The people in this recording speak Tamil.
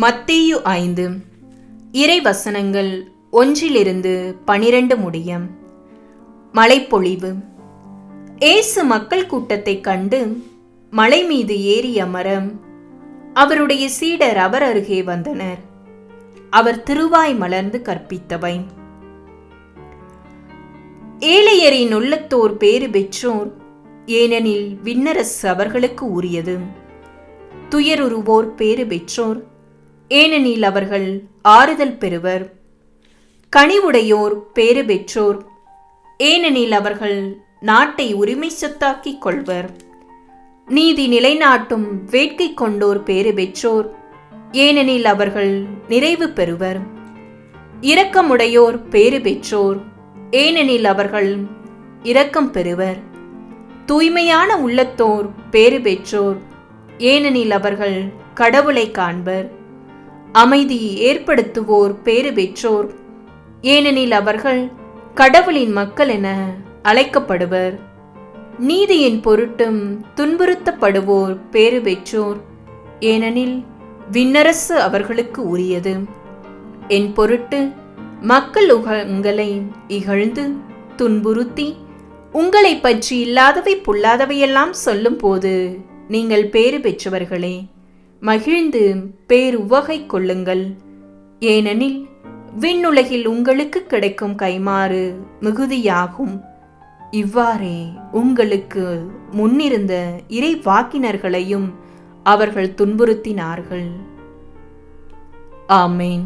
மத்தேயு 5 இறை வசனங்கள் 1-12 முடிய. மழைப்பொழிவு. இயேசு மக்கள் கூட்டத்தைக் கண்டு மலை மீது ஏறி அமர அவருடைய சீடர் அவர் அருகே வந்தனர். அவர் திருவாய் மலர்ந்து கற்பித்தவை: ஏழையரின் உள்ளத்தோர் பேறு பெற்றோர், ஏனெனில் விண்ணரசு அவர்களுக்கு உரியது. துயருறுவோர் பேறு பெற்றோர், ஏனெனில் அவர்கள் ஆறுதல் பெறுவர். கனிவுடையோர் பேறு பெற்றோர், ஏனெனில் அவர்கள் நாட்டை உரிமை சொத்தாக்கிக் கொள்வர். நீதி நிலைநாட்டும் வேட்கை கொண்டோர் பேறு பெற்றோர், ஏனெனில் அவர்கள் நிறைவு பெறுவர். இரக்கமுடையோர் பேறு பெற்றோர், ஏனெனில் அவர்கள் இரக்கம் பெறுவர். தூய்மையான உள்ளத்தோர் பேறு பெற்றோர், ஏனெனில் அவர்கள் கடவுளை காண்பர். அமைதி ஏற்படுத்துவோர் பேறு பெற்றோர், ஏனெனில் அவர்கள் கடவுளின் மக்கள் என அழைக்கப்படுவர். நீதியின் பொருட்டும் துன்புறுத்தப்படுவோர் பேறு பெற்றோர், ஏனெனில் விண்ணரசு அவர்களுக்கு உரியது. என் பொருட்டு மக்கள் உங்களை இகழ்ந்து துன்புறுத்தி உங்களை பற்றி இல்லாதவை பொல்லாதவையெல்லாம் சொல்லும் போது நீங்கள் பேறு பெற்றவர்களே, மகிழ்ந்து பேருவகை கொள்ளுங்கள். ஏனெனில் விண்ணுலகில் உங்களுக்கு கிடைக்கும் கைமாறு மிகுதியாகும். இவ்வாறே உங்களுக்கு முன்னிருந்த இறை வாக்கினர்களையும் அவர்கள் துன்புறுத்தினார்கள். ஆமேன்.